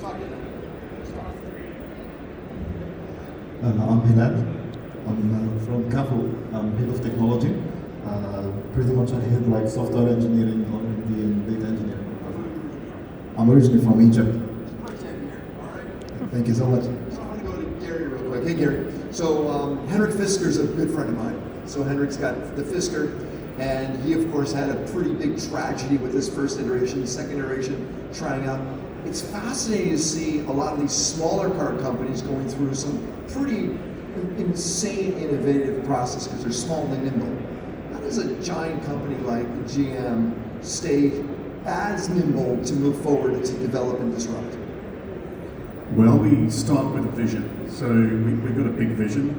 I'm Hilal. I'm from CAFO. I'm head of technology. Pretty much I head like software engineering, R&D, and data engineering. I'm originally from Egypt. Thank you so much. So I'm going to go to Gary real quick. Hey, Gary. So Henrik Fisker's a good friend of mine. So Henrik's got the Fisker, and he, of course, had a pretty big tragedy with his first iteration, second iteration, trying out. It's fascinating to see a lot of these smaller car companies going through some pretty insane innovative process because they're small and nimble. How does a giant company like GM stay as nimble to move forward to develop and disrupt? Well, we start with a vision. So we've got a big vision,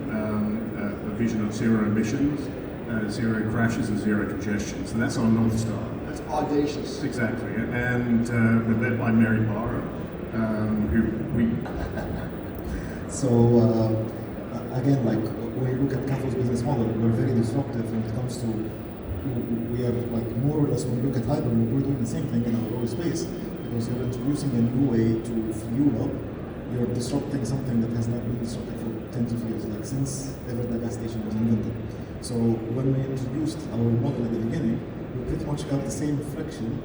a vision of zero emissions, zero crashes and zero congestion. So that's our North Star. That's audacious. Exactly. And we're led by Mary Barra, who we... So again, like when you look at CAFO's business model, we're very disruptive when it comes to, we are like more or less, when you look at hybrid, we're doing the same thing in our own space, because you're introducing a new way to fuel up. You're disrupting something that has not been disrupted for tens of years, like since ever the gas station was invented. So when we introduced our model at the beginning, we pretty much got the same friction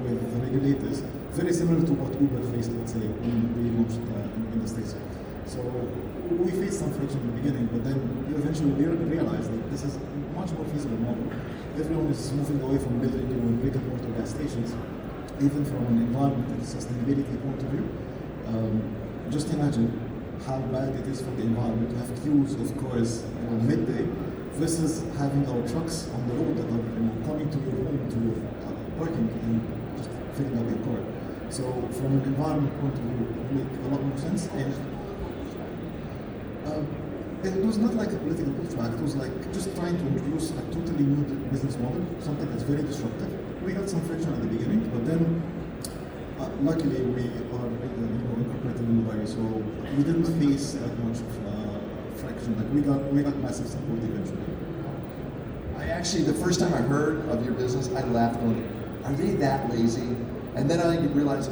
with the regulators, very similar to what Uber faced, let's say, when we launched in the States. So we faced some friction in the beginning, but then you eventually realize that this is a much more feasible model. Everyone is moving away from building brick and mortar gas stations, even from an environmental sustainability point of view. Just imagine how bad it is for the environment to have queues of cars on midday versus having our trucks on the road that are coming to your home to your parking and just filling up your car. So from an environment point of view, it makes a lot more sense. And it was not like a political pushback, it was like just trying to introduce a totally new business model, something that's very disruptive. We had some friction at the beginning, but then luckily we are incorporated in Dubai, so we didn't face that much friction. Like we got massive support eventually. I actually, the first time I heard of your business, I laughed going, are they that lazy? And then I realized,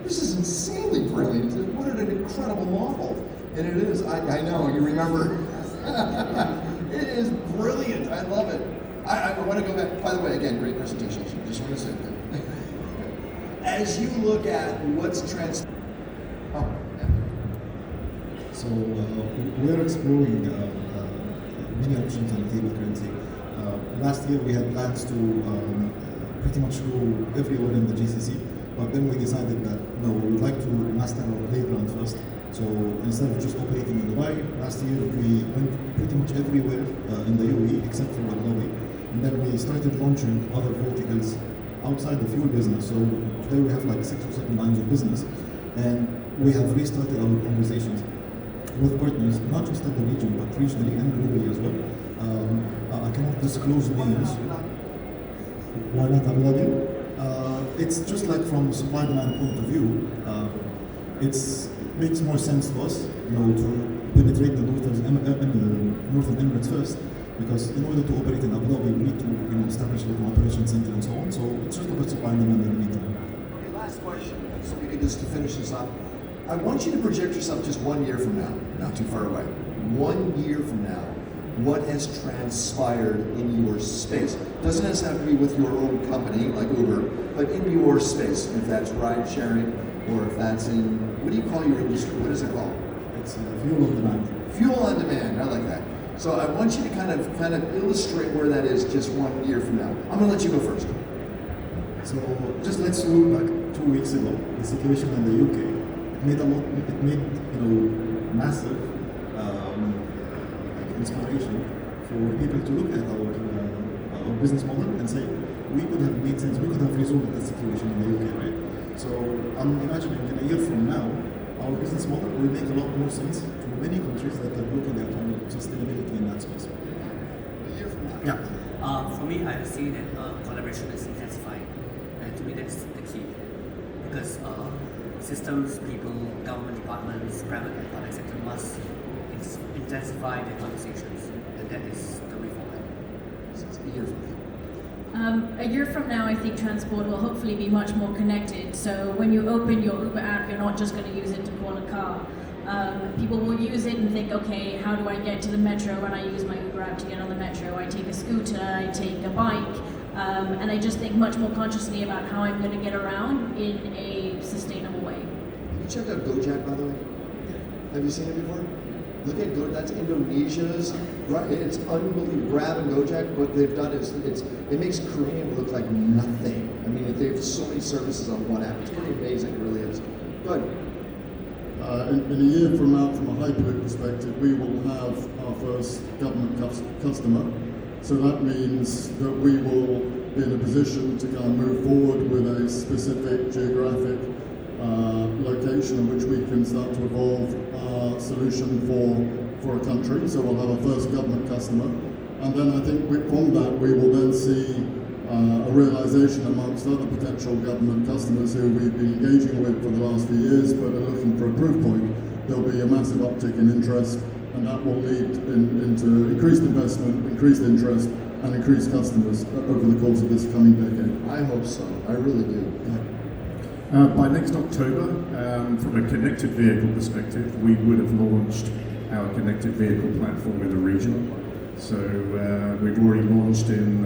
this is insanely brilliant. What an incredible model. And it is, I know, you remember. It is brilliant, I love it. I want to go back, by the way, again, great presentation. Just want to say that. As you look at what's So we're exploring many options on the table currently. Last year we had plans to pretty much go everywhere in the GCC, but then we decided that no, we would like to master our playground first. So instead of just operating in Dubai, last year we went pretty much everywhere in the UAE except for Abu Dhabi, and then we started launching other verticals outside the fuel business. So today we have like 6 or 7 lines of business, and we have restarted our conversations with partners, not just at the region, but regionally and globally as well. I cannot disclose names. Why not Abu Dhabi? It's just like from a supply-demand point of view, it makes more sense to us, to penetrate the northern Emirates first, because in order to operate in Abu Dhabi, we need to establish like an operation center and so on. So it's just about supply and demand in the meantime. Okay, last question, so we can just to finish this up. I want you to project yourself just 1 year from now, not too far away. 1 year from now, what has transpired in your space? Doesn't necessarily have to be with your own company like Uber, but in your space, if that's ride sharing or if that's in, what do you call your industry? What is it called? It's fuel on demand. Fuel on demand, I like that. So I want you to kind of illustrate where that is just 1 year from now. I'm gonna let you go first. So just let's look back 2 weeks ago, the situation in the UK. It made massive inspiration for people to look at our business model and say, we could have made sense, we could have resolved that situation in the UK, right? So I'm imagining in a year from now, our business model will make a lot more sense to many countries that are looking at sustainability in that space. A year from now. Yeah. For me, I see that collaboration is intensifying, and to me that's the key, because systems, people, government departments, private and public sector must intensify their conversations, and that is the way forward. So it's a year from now. A year from now, I think transport will hopefully be much more connected. So when you open your Uber app, you're not just going to use it to call a car. People will use it and think, okay, how do I get to the metro when I use my Uber app to get on the metro? I take a scooter, I take a bike, and I just think much more consciously about how I'm going to get around in a sustainable way. Have you checked out Gojek, by the way? Have you seen it before? Look at Gojek, that's Indonesia's, right? It's unbelievable. Grab and Gojek, what they've done is it makes Korean look like nothing. I mean, they have so many services on one app. It's pretty amazing, it really is. Good. In a year from now, from a Hyperloop perspective, we will have our first government customer. So that means that we will be in a position to kind of move forward with a specific geographic location in which we can start to evolve our solution for a country. So we'll have our first government customer. And then I think from that we will then see a realization amongst other potential government customers who we've been engaging with for the last few years but are looking for a proof point. There'll be a massive uptick in interest, and that will lead into increased investment, increased interest, and increased customers over the course of this coming decade. I hope so. I really do. By next October, from a connected vehicle perspective, we would have launched our connected vehicle platform in the region. So we've already launched in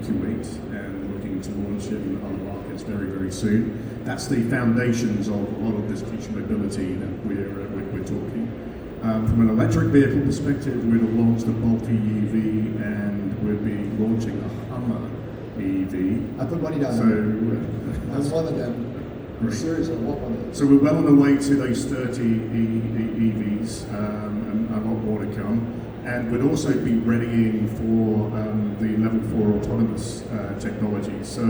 Kuwait and looking to launch in other markets very, very soon. That's the foundations of a lot of this future mobility that we're talking. From an electric vehicle perspective, we'd have launched the Bolt EV and we'll be launching a Hummer EV. I put money down. So I'm one of them. I'm serious, I want one of them. So we're well on the way to those 30 EVs, and a lot more to come. And we'd also be readying for the level 4 autonomous technology. So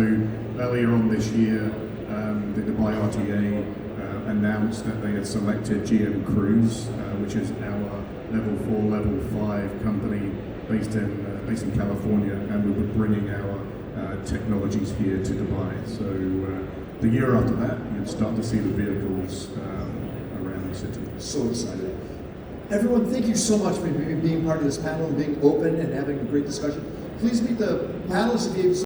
earlier on this year, the Dubai RTA announced that they had selected GM Cruise, which is our level 4, level 5 company based in California, and we were bringing our technologies here to Dubai. So the year after that, you'd start to see the vehicles around the city. So excited. Everyone, thank you so much for being part of this panel and being open and having a great discussion. Please meet the panelists if you